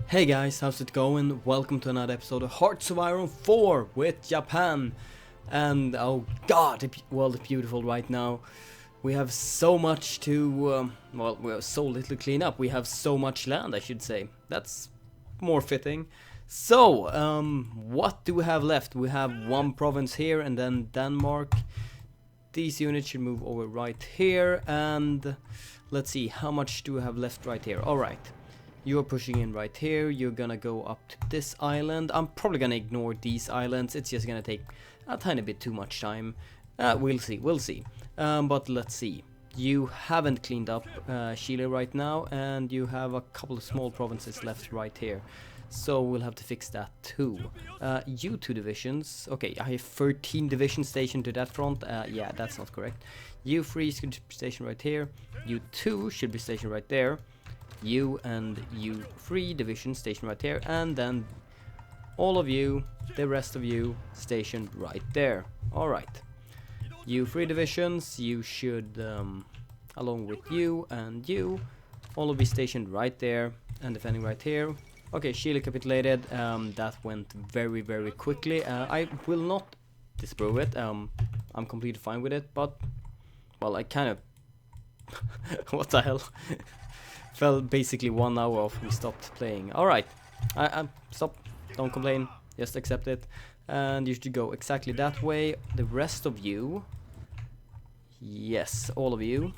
Hey guys, how's it going? Welcome to another episode of HoI4 with Japan. And oh god, the world is beautiful right now. We have so much to, well, we have so little to clean up. We have so much land, I should say. That's more fitting. So, what do we have left? We have one province here and then Denmark. These units should move over right here. And let's see, how much do we have left right here? Alright. You're pushing in right here, you're gonna go up to this island. I'm probably gonna ignore these islands, it's just gonna take a tiny bit too much time. We'll see. But let's see. You haven't cleaned up Chile right now, and you have a couple of small provinces left right here. So we'll have to fix that too. You two divisions, okay, I have 13 divisions stationed to that front. Yeah, that's not correct. You three should be stationed right here. You two should be stationed right there. You and you 3 divisions stationed right here, and then all of you, the rest of you, stationed right there. Alright. You 3 divisions, you should, along with you and you, all of you stationed right there and defending right here. Okay, Chile capitulated. That went very, very quickly. I will not disprove it. I'm completely fine with it, but, well, I kind of... what the hell? Fell basically 1 hour off we stopped playing. Alright, I stop, don't complain, just accept it. And you should go exactly that way. The rest of you, yes, all of you,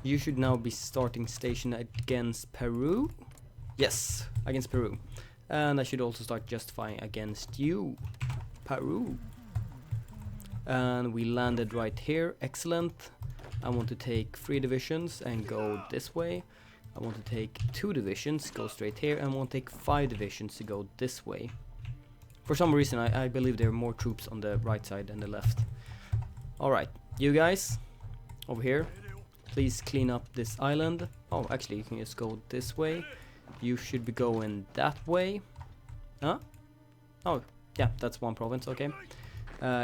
you should now be starting station against Peru. Yes, against Peru. And I should also start justifying against you, Peru. And we landed right here, excellent. I want to take 3 divisions and go this way. I want to take 2 divisions, go straight here, and I want to take 5 divisions to go this way. For some reason, I believe there are more troops on the right side than the left. Alright, you guys, over here, please clean up this island. Oh, actually, you can just go this way. You should be going that way. Huh? Oh, yeah, that's one province, okay.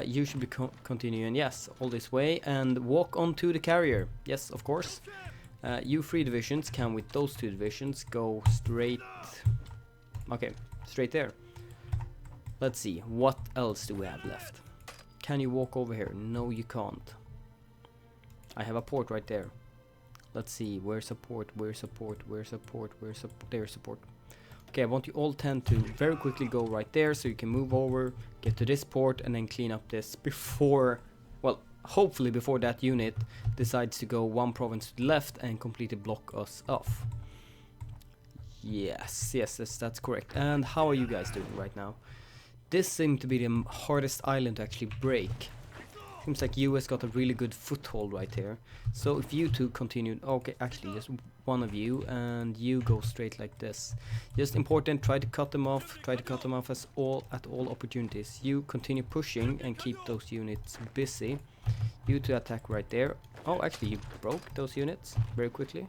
You should be continuing, yes, all this way, and walk onto the carrier. Yes, of course. You 3 divisions can, with those 2 divisions, go straight... Okay, straight there. Let's see, what else do we have left? Can you walk over here? No, you can't. I have a port right there. Let's see, where's support, where's support, where's support, where's support, there's support. Okay, I want you all 10 to very quickly go right there so you can move over, get to this port, and then clean up this before, well, hopefully before that unit decides to go 1 province to the left and completely block us off. Yes, that's correct. And how are you guys doing right now? This seemed to be the hardest island to actually break. Seems like US got a really good foothold right here. So if you two continue, okay, actually just one of you, and you go straight like this. Just important, try to cut them off at all opportunities. You continue pushing and keep those units busy. You two attack right there. Oh, actually you broke those units very quickly.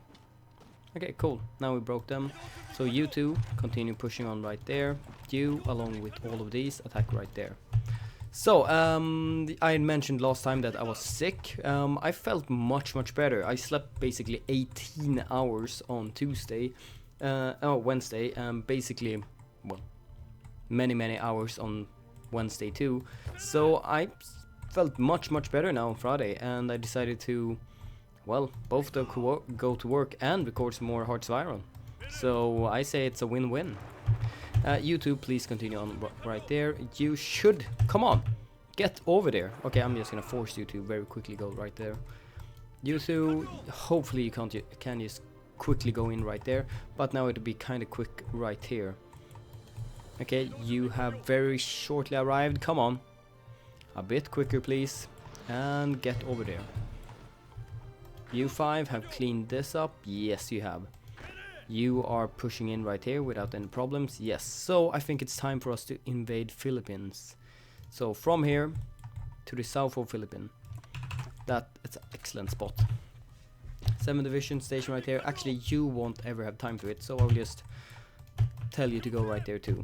Okay, cool. Now we broke them. So you two continue pushing on right there. You, along with all of these, attack right there. So, I mentioned last time that I was sick. I felt much better. I slept basically 18 hours on Wednesday, and basically, well, many hours on Wednesday too. So I felt much better now on Friday, and I decided to, well, both go to work and record some more HoI4. So I say it's a win-win. You two, please continue on right there. You should, come on, get over there. Okay, I'm just gonna force you to very quickly go right there. You two, hopefully you can just quickly go in right there, but now it'll be kind of quick right here. Okay, you have very shortly arrived. Come on, a bit quicker please, and get over there. You 5 have cleaned this up. Yes, you have. You are pushing in right here without any problems. Yes, so I think it's time for us to invade Philippines. So from here to the south of Philippines. It's an excellent spot. 7 divisions station right here. Actually, you won't ever have time for it, so I'll just tell you to go right there too.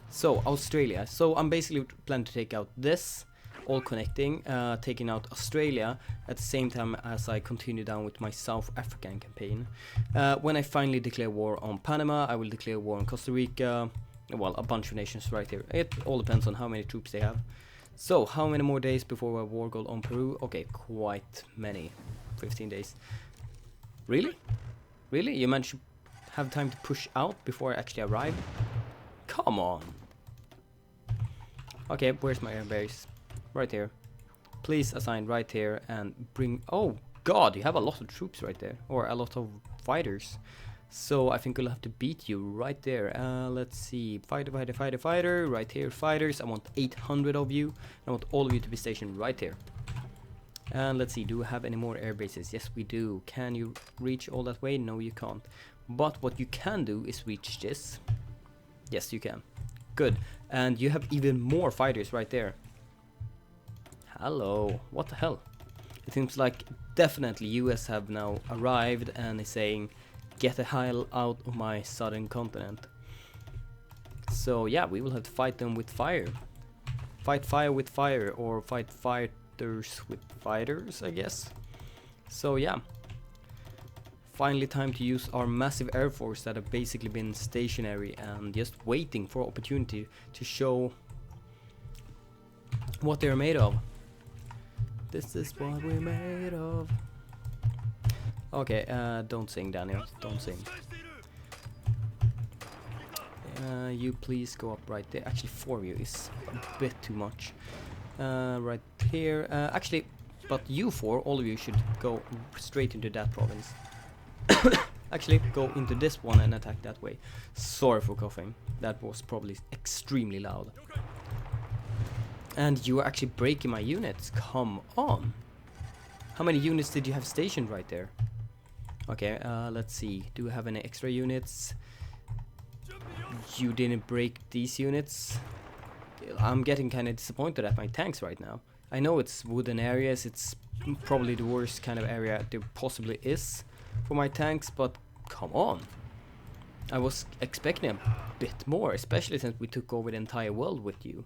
So Australia. So I'm basically planning to take out this all connecting, taking out Australia at the same time as I continue down with my South African campaign. When I finally declare war on Panama, I will declare war on Costa Rica, well, a bunch of nations right here. It all depends on how many troops they have. So, how many more days before a war goes on Peru? Okay, quite many. 15 days. Really? Really? You managed to have time to push out before I actually arrive? Come on! Okay, where's my air base? Right here. Please assign right here and bring... Oh, God, you have a lot of troops right there. Or a lot of fighters. So I think we'll have to beat you right there. Let's see. Fighter. Right here, fighters. I want 800 of you. I want all of you to be stationed right here. And let's see, do we have any more air bases? Yes, we do. Can you reach all that way? No, you can't. But what you can do is reach this. Yes, you can. Good. And you have even more fighters right there. Hello. What the hell? It seems like definitely US have now arrived and is saying, get the hell out of my southern continent. So yeah, we will have to fight them with fire. Fight fire with fire, or fight fighters with fighters, I guess. So yeah. Finally time to use our massive air force that have basically been stationary and just waiting for opportunity to show what they're made of. This is what we're made of. Okay, don't sing, Daniel. Don't sing. You please go up right there. Actually, 4 of you is a bit too much. Right here. Actually, but you 4, all of you should go straight into that province. Actually, go into this one and attack that way. Sorry for coughing. That was probably extremely loud. And you are actually breaking my units. Come on. How many units did you have stationed right there? Okay, let's see. Do we have any extra units? You didn't break these units. I'm getting kind of disappointed at my tanks right now. I know it's wooden areas. It's probably the worst kind of area there possibly is for my tanks, but come on. I was expecting a bit more, especially since we took over the entire world with you.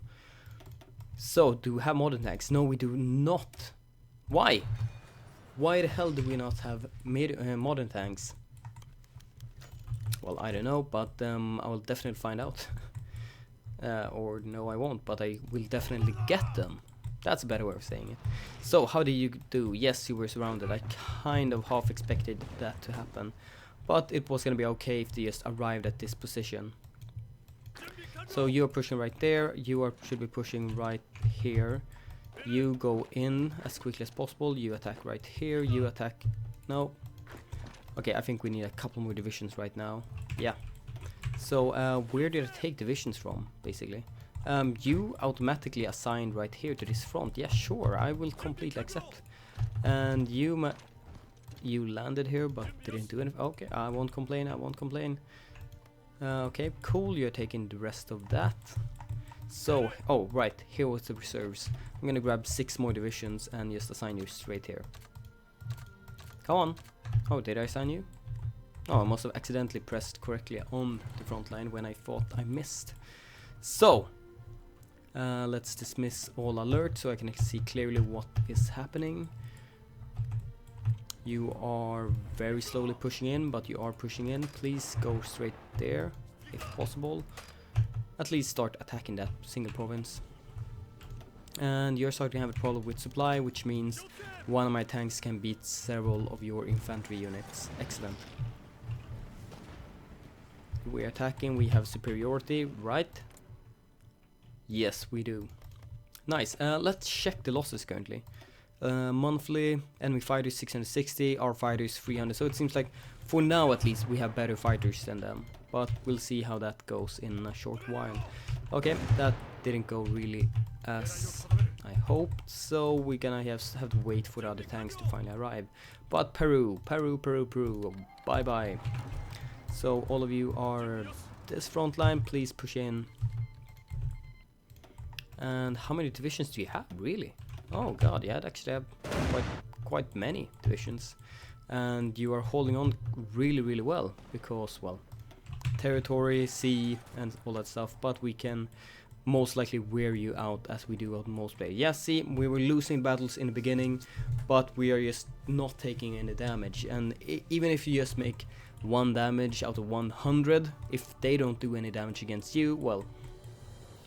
So, do we have modern tanks? No, we do not. Why? Why the hell do we not have modern tanks? Well, I don't know, but I will definitely find out. Or no, I won't, but I will definitely get them. That's a better way of saying it. So, how did you do? Yes, you were surrounded. I kind of half expected that to happen. But it was going to be okay if they just arrived at this position. So, you're pushing right there. You should be pushing right here. You go in as quickly as possible. You attack right here. You attack... No. Okay, I think we need a couple more divisions right now. Yeah. So, where did I take divisions from, basically? You automatically assigned right here to this front. Yeah, sure, I will completely accept. And you landed here, but didn't do anything. Okay, I won't complain, I won't complain. Okay, cool, you're taking the rest of that. So, oh, right, here was the reserves. I'm gonna grab 6 more divisions and just assign you straight here. Come on. Oh, did I assign you? Oh, I must have accidentally pressed correctly on the front line when I thought I missed. So, let's dismiss all alerts so I can see clearly what is happening. You are very slowly pushing in, but you are pushing in. Please go straight there, if possible. At least start attacking that single province. And you're starting to have a problem with supply, which means one of my tanks can beat several of your infantry units. Excellent. We're attacking, we have superiority, right? Yes, we do. Nice. Let's check the losses currently. Monthly, enemy fighters 660, our fighters 300. So it seems like, for now at least, we have better fighters than them. But we'll see how that goes in a short while. Okay, that didn't go really as I hoped. So we're gonna have to wait for the other tanks to finally arrive. But Peru, bye bye. So all of you are this front line, please push in. And how many divisions do you have, really? Oh god, yeah, actually have quite many divisions. And you are holding on really well, because, well, territory, sea, and all that stuff. But we can most likely wear you out as we do on most players. Yeah, see, we were losing battles in the beginning, but we are just not taking any damage. And even if you just make 1 damage out of 100, if they don't do any damage against you, well,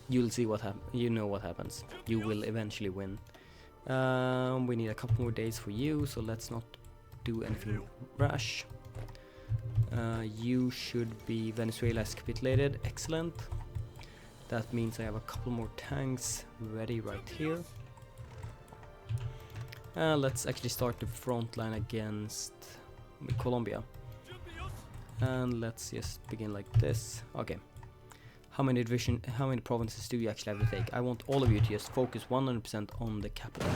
you'll see what happens. You know what happens. You will eventually win. We need a couple more days for you, so let's not do anything rash. You should be Venezuela has capitulated. Excellent. That means I have a couple more tanks ready right here. Let's actually start the front line against Colombia. And let's just begin like this. Okay. How many provinces do you actually have to take? I want all of you to just focus 100% on the capital.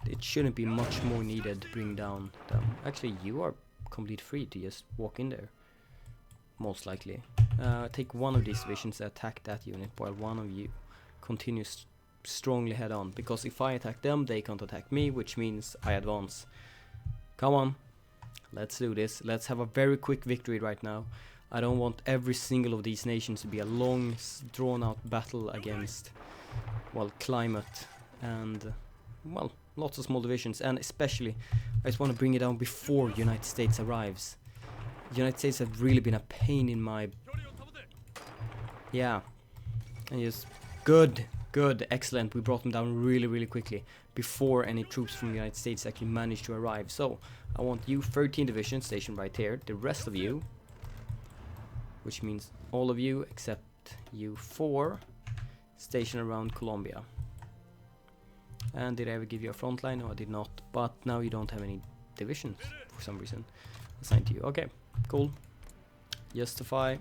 It shouldn't be much more needed to bring down them. Actually, you are complete free to just walk in there. Most likely. Take one of these divisions and attack that unit while one of you continues strongly head on. Because if I attack them, they can't attack me, which means I advance. Come on. Let's do this. Let's have a very quick victory right now. I don't want every single of these nations to be a long, drawn-out battle against, well, climate and, well, lots of small divisions. And especially, I just want to bring it down before United States arrives. United States have really been a pain in my... Yeah. And just... Good. Excellent. We brought them down really quickly before any troops from the United States actually managed to arrive. So, I want you 13 divisions stationed right here. The rest of you, which means all of you except you 4, stationed around Colombia. And did I ever give you a front line? No, I did not. But now you don't have any divisions for some reason assigned to you. Okay, cool. Justify.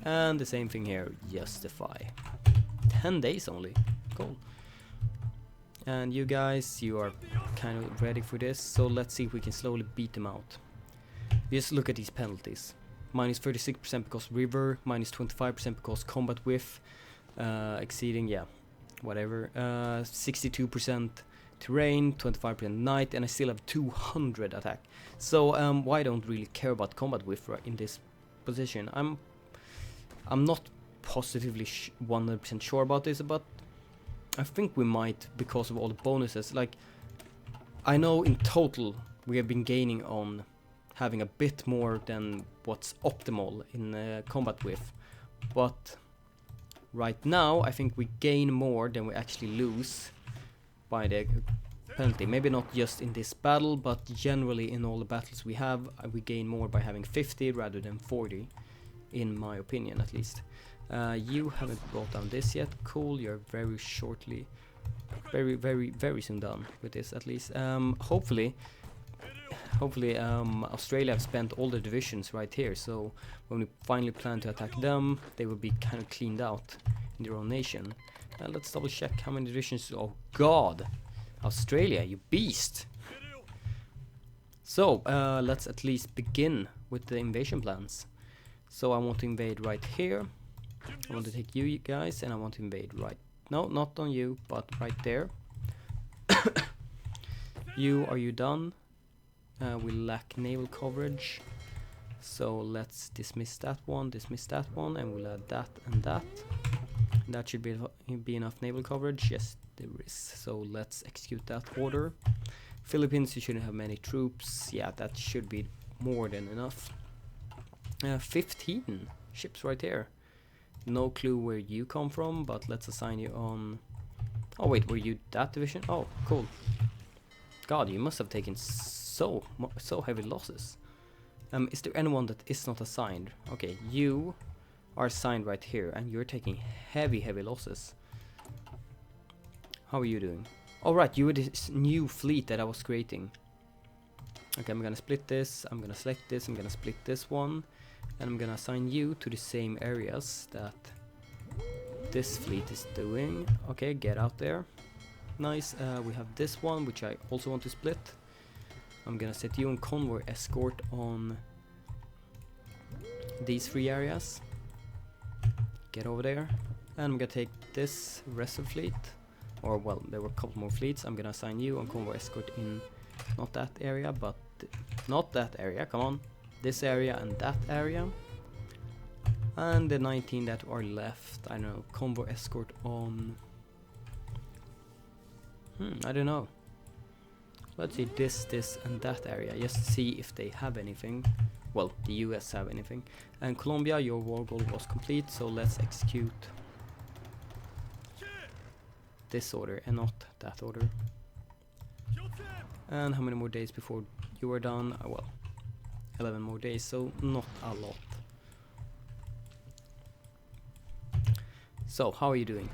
And the same thing here. Justify. 10 days only. Cool. And you guys, you are kind of ready for this. So let's see if we can slowly beat them out. Just look at these penalties. Minus 36% because river. Minus 25% because combat whiff. Exceeding, yeah. Whatever. 62% terrain, 25% night, and I still have 200 attack. So why don't really care about combat whiff in this position? I'm not positively 100% sure about this, but I think we might because of all the bonuses. Like, I know in total we have been gaining on having a bit more than what's optimal in combat whiff, but right now I think we gain more than we actually lose by the penalty. Maybe not just in this battle, but generally in all the battles we have, we gain more by having 50 rather than 40, in my opinion at least. You haven't brought down this yet. Cool, you're very shortly, very soon done with this at least. Hopefully Australia have spent all their divisions right here, so when we finally plan to attack them, they will be kind of cleaned out in their own nation. Let's double check how many divisions. Oh god, Australia, you beast. So let's at least begin with the invasion plans. So I want to invade right here. I want to take you guys, and I want to invade right, no, not on you, but right there. Are you done? We lack naval coverage, so let's dismiss that one, and we'll add that and that. That should be enough naval coverage. Yes, there is. So let's execute that order. Philippines, you shouldn't have many troops. Yeah, that should be more than enough. 15 ships right here. No clue where you come from, but let's assign you on... Oh wait, were you that division? Oh, cool. God, you must have taken so heavy losses. Is there anyone that is not assigned? Okay, you are assigned right here, and you're taking heavy losses. How are you doing? All right, you were this new fleet that I was creating. Okay, I'm gonna split this. I'm gonna select this. I'm gonna split this one, and I'm gonna assign you to the same areas that this fleet is doing. Okay, get out there. Nice. We have this one, which I also want to split. I'm gonna set you on convoy escort on these 3 areas. Get over there. And I'm gonna take this rest of fleet. Or, well, there were a couple more fleets. I'm gonna assign you on convoy escort in not that area, but not that area. Come on. This area and that area. And the 19 that are left, I don't know, convoy escort on... I don't know. Let's see this and that area, just see if they have anything. Well, the US have anything. And Colombia, your war goal was complete, so let's execute this order and not that order. And how many more days before you are done? Well, 11 more days, so not a lot. So, how are you doing?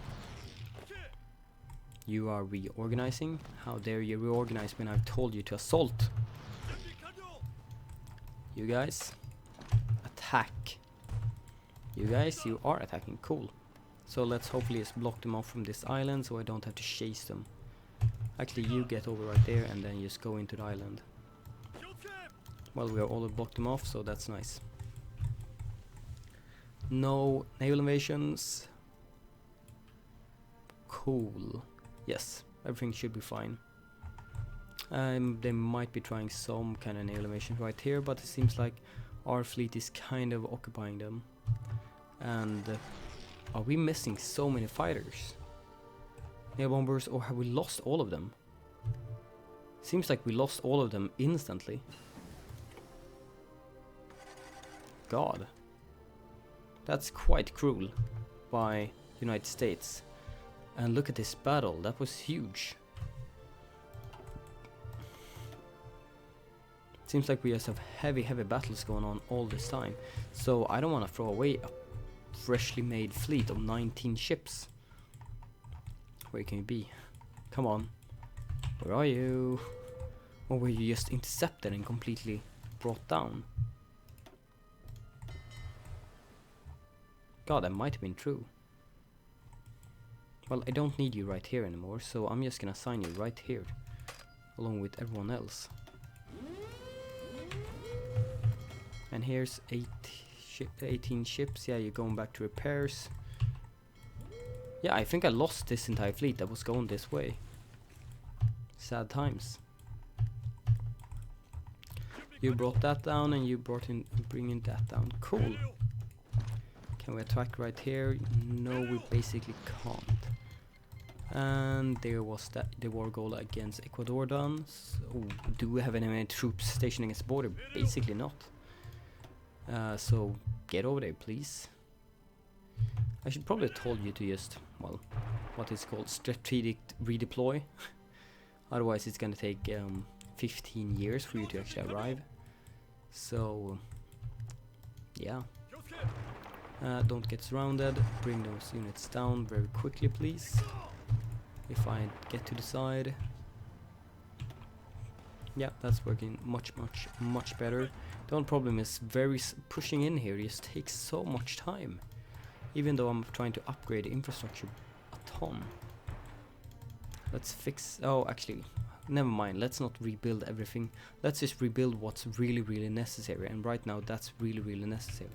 You are reorganizing? How dare you reorganize when I've told you to assault? You guys, attack. You guys, you are attacking, cool. So let's hopefully just block them off from this island so I don't have to chase them. Actually, you get over right there and then just go into the island. Well, we are all blocked them off, so that's nice. No naval invasions. Cool. Yes, everything should be fine. They might be trying some kind of naval invasion right here, but it seems like our fleet is kind of occupying them. And are we missing so many fighters? Naval bombers, or have we lost all of them? Seems like we lost all of them instantly. God. That's quite cruel by United States. And look at this battle, that was huge. Seems like we just have heavy battles going on all this time. So I don't want to throw away a freshly made fleet of 19 ships. Where can you be? Come on. Where are you? Or were you just intercepted and completely brought down? God, that might have been true. Well, I don't need you right here anymore, so I'm just gonna assign you right here, along with everyone else. And here's 18 ships. Yeah, you're going back to repairs. Yeah, I think I lost this entire fleet that was going this way. Sad times. You brought that down and you bringing that down. Cool. Can we attack right here? No, we basically can't. And there was the war goal against Ecuador done. So, do we have any troops stationing against the border? Basically not. So get over there, please. I should probably have told you to just, well, what is called strategic redeploy. Otherwise it's gonna take 15 years for you to actually arrive. So yeah. Don't get surrounded. Bring those units down very quickly, please. If I get to the side. Yeah, that's working much better. The only problem is pushing in here just takes so much time. Even though I'm trying to upgrade the infrastructure a ton. Let's fix... Oh, actually, never mind. Let's not rebuild everything. Let's just rebuild what's really necessary. And right now, that's really necessary.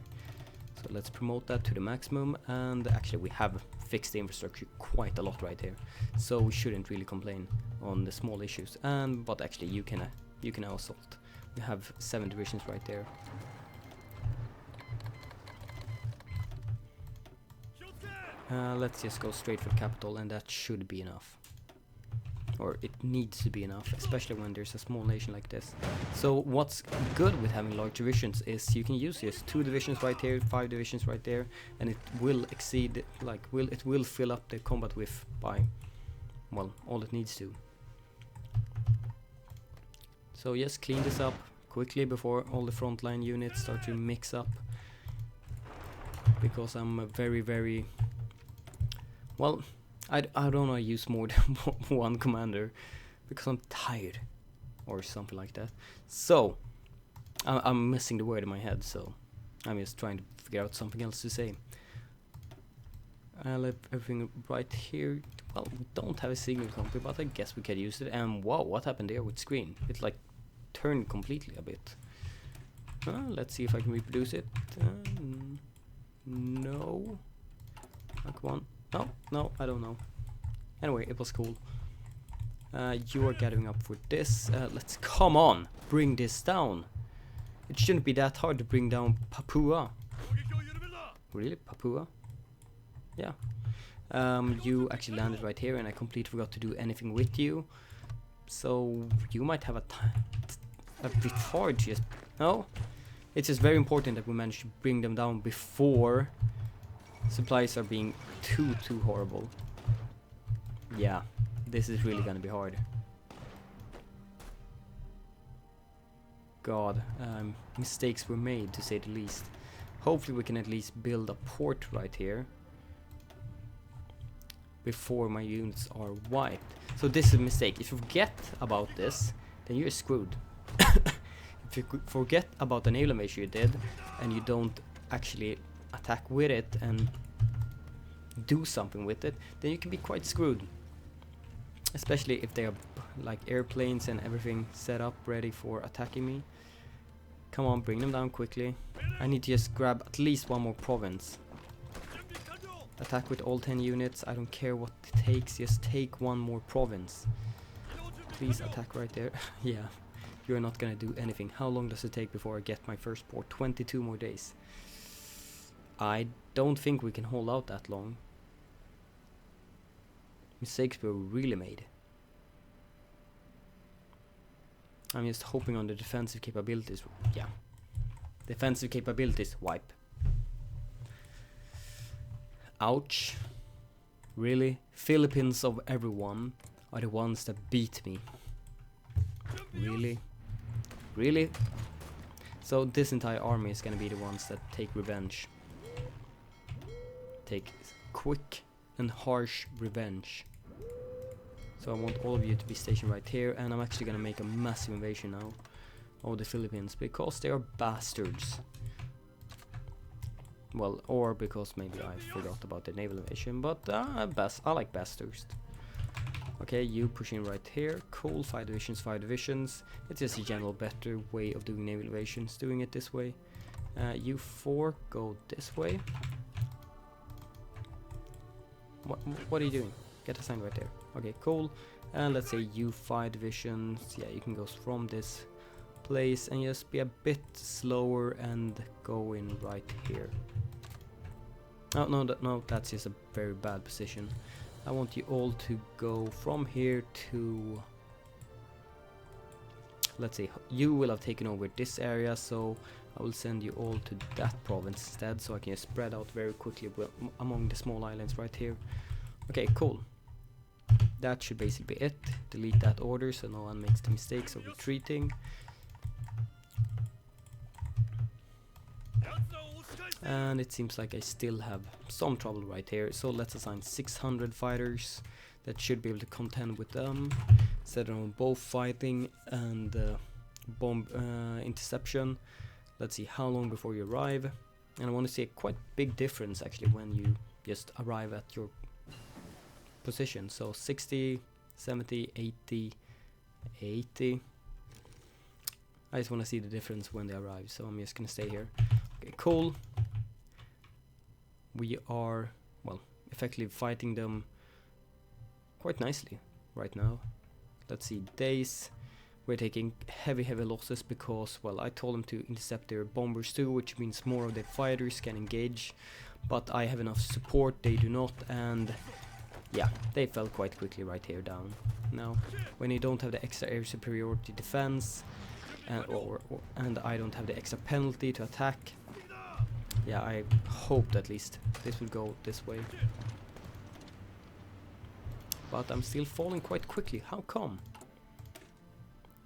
So let's promote that to the maximum. And actually, we have fixed the infrastructure quite a lot right here. So we shouldn't really complain on the small issues. But actually, you can now assault. We have 7 divisions right there. Let's just go straight for the capital, and that should be enough. Or it needs to be enough, especially when there's a small nation like this. So what's good with having large divisions is you can use just 2 divisions right here, 5 divisions right there, and it will exceed, it will fill up the combat width by, well, all it needs to. So just clean this up quickly before all the frontline units start to mix up. Because I'm very... Well, I don't want to use more than one commander. Because I'm tired. Or something like that. So, I'm missing the word in my head, so I'm just trying to figure out something else to say. I'll have everything right here. Well, we don't have a signal company, but I guess we could use it. And wow, what happened there with screen? It like turned completely a bit. Let's see if I can reproduce it. No. Oh, come on. No, I don't know. Anyway, it was cool. You are gathering up for this. Let's, come on, bring this down. It shouldn't be that hard to bring down Papua. really? Papua? Yeah. You actually landed right here, and I completely forgot to do anything with you. So you might have a bit hard to just... No? It's just very important that we manage to bring them down before supplies are being too horrible. Yeah, this is really gonna be hard. God, mistakes were made, to say the least. Hopefully we can at least build a port right here before my units are wiped. So this is a mistake. If you forget about this, then you're screwed. If you forget about the naval invasion you did, and you don't actually attack with it and do something with it, then you can be quite screwed. Especially if they are like airplanes and everything set up ready for attacking me. Come on, bring them down quickly. I need to just grab at least one more province. Attack with all 10 units. I don't care what it takes, just take one more province. Please attack right there. Yeah, you're not gonna do anything. How long does it take before I get my first port? 22 more days. I don't think we can hold out that long. Mistakes were really made. I'm just hoping on the defensive capabilities. Yeah. Defensive capabilities, wipe. Ouch. Really? Philippines of everyone are the ones that beat me. Really? Really? So this entire army is gonna be the ones that take revenge. Take quick and harsh revenge. So I want all of you to be stationed right here, and I'm actually gonna make a massive invasion now of the Philippines because they are bastards. Well, or because maybe I forgot about the naval invasion, but I like bastards. Okay, you push in right here. Cool, 5 divisions, 5 divisions. It's just a general better way of doing naval invasions, doing it this way. You 4 go this way. What are you doing? Get a sign right there. Okay, cool. And let's say you 5 divisions. Yeah, you can go from this place and just be a bit slower and go in right here. Oh, no, that's just a very bad position. I want you all to go from here to... Let's see, you will have taken over this area, so I will send you all to that province instead, so I can just spread out very quickly among the small islands right here. Okay, cool. That should basically be it. Delete that order so no one makes the mistakes of retreating. And it seems like I still have some trouble right here, so let's assign 600 fighters that should be able to contend with them. Set on both fighting and bomb interception. Let's see how long before you arrive. And I want to see a quite big difference actually when you just arrive at your position. So 60, 70, 80, 80. I just want to see the difference when they arrive, so I'm just gonna stay here. Okay, cool. We are, well, effectively fighting them quite nicely right now. Let's see, days. We're taking heavy losses because, well, I told them to intercept their bombers too, which means more of their fighters can engage. But I have enough support, they do not, and yeah, they fell quite quickly right here down. Now, when you don't have the extra air superiority defense, and I don't have the extra penalty to attack, yeah, I hoped at least this will go this way. But I'm still falling quite quickly. How come?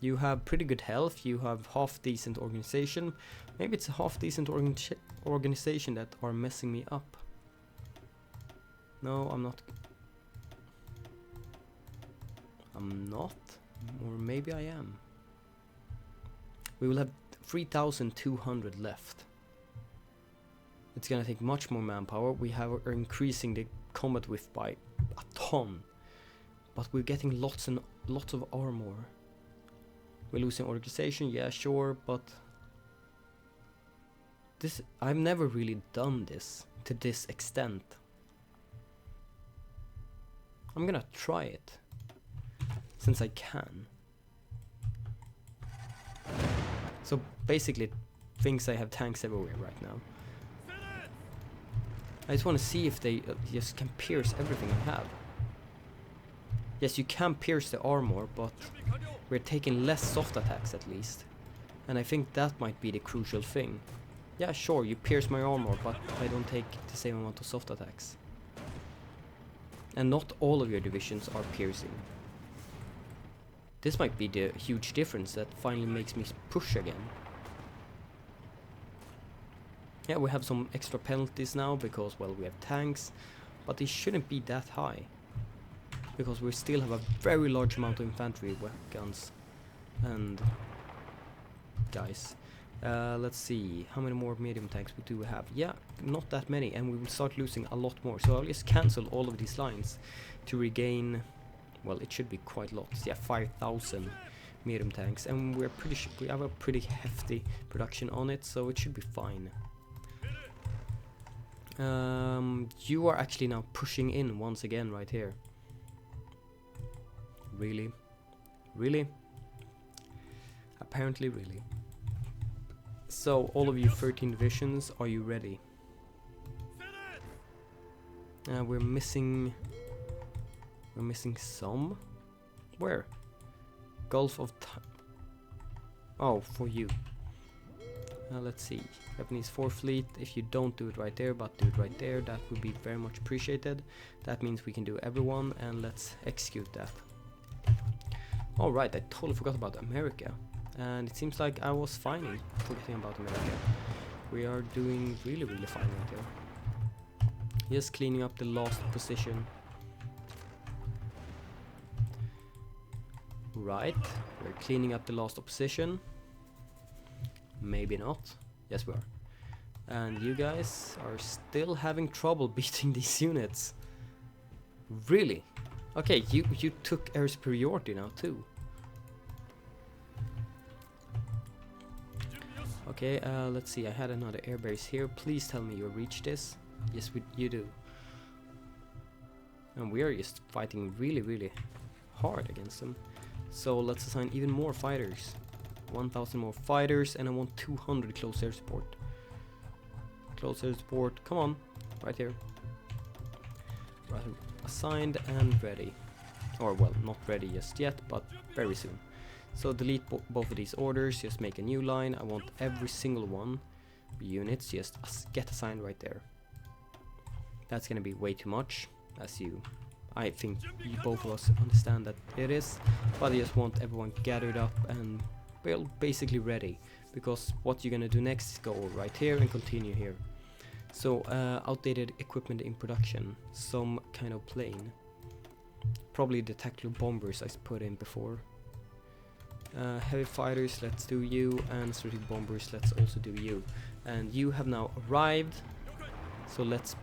You have pretty good health, you have half decent organization. Maybe it's a half decent organization that are messing me up. No, I'm not. I'm not? Or maybe I am. We will have 3,200 left. It's gonna take much more manpower. We are increasing the combat width by a ton. But we're getting lots and lots of armor. We're losing organization, yeah, sure, but this, I've never really done this to this extent. I'm gonna try it, since I can. So basically, it thinks I have tanks everywhere right now. I just want to see if they just can pierce everything I have. Yes, you can pierce the armor, but we're taking less soft attacks at least. And I think that might be the crucial thing. Yeah, sure, you pierce my armor, but I don't take the same amount of soft attacks. And not all of your divisions are piercing. This might be the huge difference that finally makes me push again. Yeah, we have some extra penalties now because, well, we have tanks, but they shouldn't be that high. Because we still have a very large amount of infantry guns. And guys, let's see, how many more medium tanks we do have? Yeah, not that many, and we will start losing a lot more. So I'll just cancel all of these lines to regain, well, it should be quite lots. Yeah, 5,000 medium tanks, and we're pretty sure we have a pretty hefty production on it, so it should be fine. You are actually now pushing in once again right here. Really? Really? Apparently really. So all of you 13 divisions, are you ready? We're missing some. Where? Gulf of Oh, for you. Let's see. Japanese 4th Fleet, if you don't do it right there, but do it right there, that would be very much appreciated. That means we can do everyone, and let's execute that. Alright, I totally forgot about America. And it seems like I was forgetting about America. We are doing really, really fine right here. Just cleaning up the last position. Right, we're cleaning up the last opposition. Maybe not. Yes, we are. And you guys are still having trouble beating these units. Really? Okay, you took air superiority now too. Okay, let's see. I had another air base here. Please tell me you reached this. Yes, you do. And we are just fighting really, really hard against them. So let's assign even more fighters. 1,000 more fighters, and I want 200 close air support. Close air support, come on, right here. Right, assigned and ready. Or, well, not ready just yet, but very soon. So delete both of these orders, just make a new line. I want every single one units just get assigned right there. That's gonna be way too much, as I think you both of us understand that it is, but I just want everyone gathered up and, well, basically ready, because what you're gonna do next is go right here and continue here. So outdated equipment in production, some kind of plane, probably the tactical bombers I put in before. Heavy fighters, let's do you, and strategic bombers, let's also do you. And you have now arrived, so let's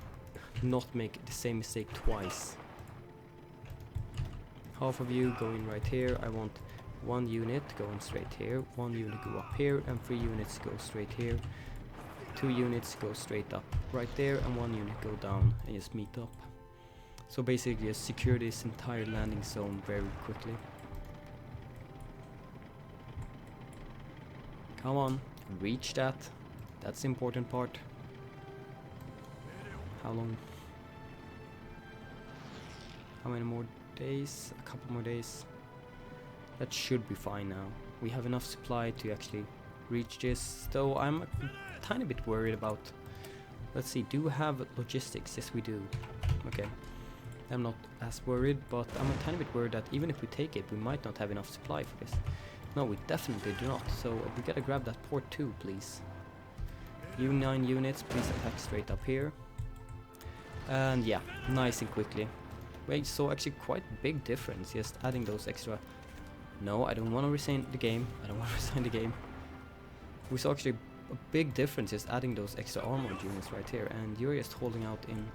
not make the same mistake twice. Half of you go in right here. I want 1 unit going straight here, 1 unit go up here, and 3 units go straight here. 2 units go straight up right there, and 1 unit go down and just meet up. So basically just secure this entire landing zone very quickly. Come on, reach that. That's the important part. How long? How many more days? A couple more days. That should be fine now. We have enough supply to actually reach this, though I'm a tiny bit worried about... Let's see, do we have logistics? Yes, we do. Okay. I'm not as worried, but I'm a tiny bit worried that even if we take it, we might not have enough supply for this. No, we definitely do not, so we gotta grab that port too, please. You 9 units, please attack straight up here. And yeah, nice and quickly. Wait, so actually quite big difference, just adding those extra... No, I don't want to resign the game. I don't want to resign the game. We saw actually a big difference just adding those extra armored units right here, and you're just holding out in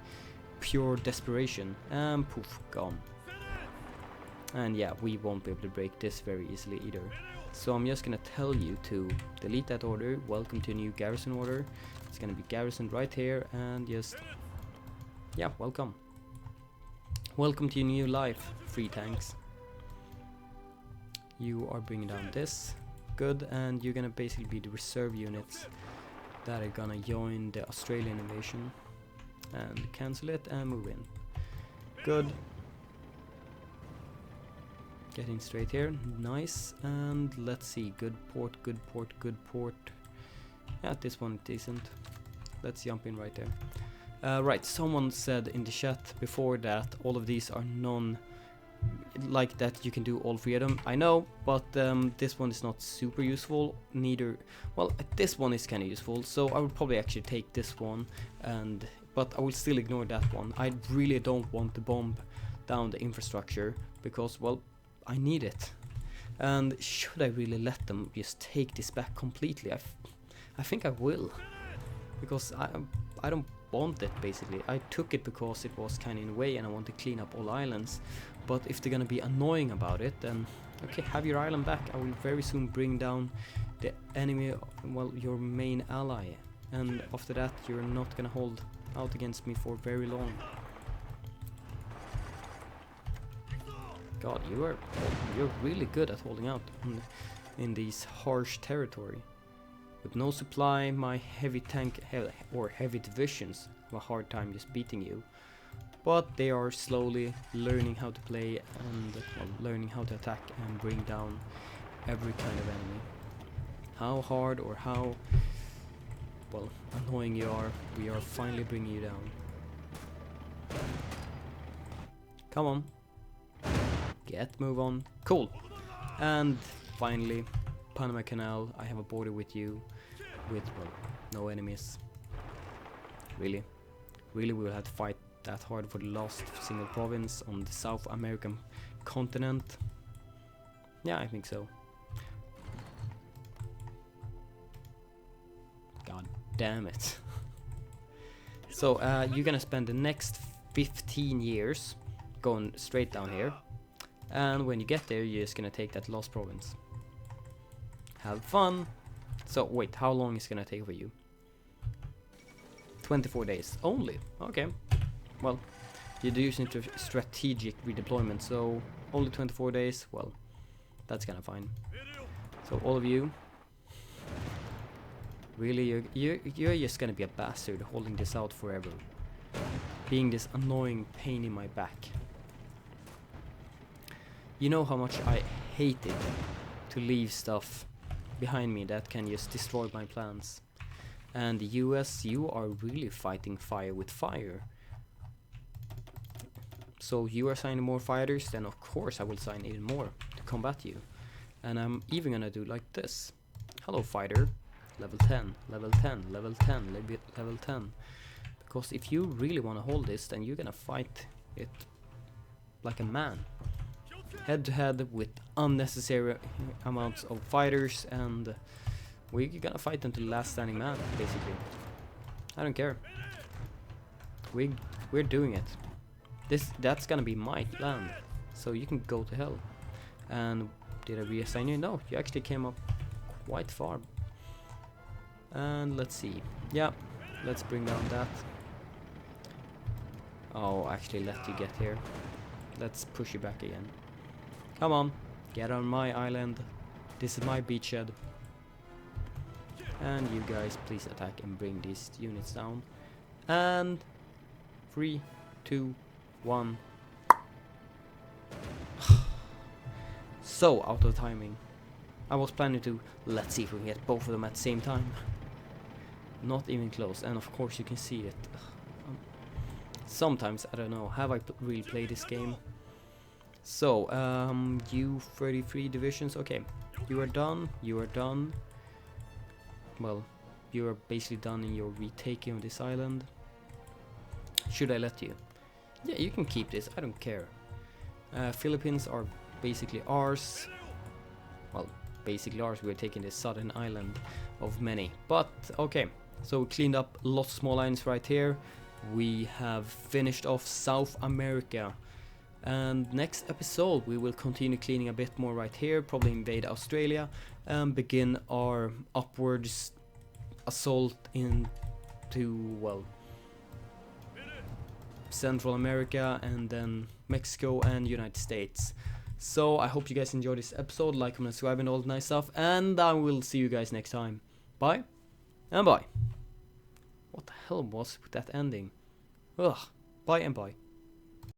pure desperation. And poof, gone. And yeah, we won't be able to break this very easily either. So I'm just gonna tell you to delete that order. Welcome to a new garrison order. It's gonna be garrisoned right here, and just... yeah, welcome. Welcome to your new life, free tanks. You are bringing down this. Good, and you're gonna basically be the reserve units that are gonna join the Australian invasion. and cancel it and move in. Good. Getting straight here, nice. And let's see, good port, good port, good port. Yeah, this one decent. Let's jump in right there. Right, someone said in the chat before that all of these are like that you can do all three of them. I know, but this one is not super useful. Neither, well, this one is kind of useful, so I would probably actually take this one, but I will still ignore that one. I really don't want to bomb down the infrastructure because, well, I need it. And should I really let them just take this back completely? I think I will, because I don't want it, basically. I took it because it was kind of in the way and I want to clean up all islands. But if they're gonna be annoying about it, then okay, have your island back. I will very soon bring down the enemy, well, your main ally. And after that, you're not gonna hold out against me for very long. God, you're really good at holding out in these harsh territory. With no supply, my heavy divisions have a hard time just beating you. But they are slowly learning how to play and learning how to attack and bring down every kind of enemy. How hard or how, well, annoying you are, we are finally bringing you down. Come on. Move on. Cool. And finally, Panama Canal. I have a border with you with, well, no enemies. Really we will have to fight that hard for the last single province on the South American continent. Yeah, I think so. God damn it. So you're gonna spend the next 15 years going straight down here. And when you get there, you're just gonna take that last province. Have fun. So wait, how long is it gonna take for you? 24 days only. Okay. Well, you're using strategic redeployment, so only 24 days. Well, that's kind of fine. So all of you, really, you're just gonna be a bastard holding this out forever, being this annoying pain in my back. You know how much I hated to leave stuff behind me that can just destroy my plans. And the US, you are really fighting fire with fire. So you are signing more fighters, then of course I will sign even more to combat you. And I'm even gonna do like this. Hello fighter, level 10, level 10, level 10, level 10. Because if you really want to hold this, then you're gonna fight it like a man. Head to head with unnecessary amounts of fighters, and we're gonna fight them to the last standing man, basically. I don't care. We're doing it. That's gonna be my land, so you can go to hell. And did I reassign you? No, you actually came up quite far. And let's see. Yeah, let's bring down that. Oh, actually let you get here. Let's push you back again. Come on, get on my island. This is my beachhead. And you guys please attack and bring these units down. And 3, 2, 1. So out of timing. I was planning to, let's see if we can get both of them at the same time. Not even close, and of course you can see it. Sometimes, I don't know, have I really played this game? So, you 33 divisions, okay. You are done, you are done. Well, you are basically done in your retaking of this island. Should I let you? Yeah, you can keep this, I don't care. Philippines are basically ours. Well, basically ours, we're taking this southern island of many. But, okay, so we cleaned up lots of small islands right here. We have finished off South America. And next episode we will continue cleaning a bit more right here, probably invade Australia and begin our upwards assault into, well, Central America and then Mexico and United States. So I hope you guys enjoyed this episode, like, comment, subscribe and all that nice stuff, and I will see you guys next time. Bye and bye. What the hell was with that ending? Ugh. Bye and bye.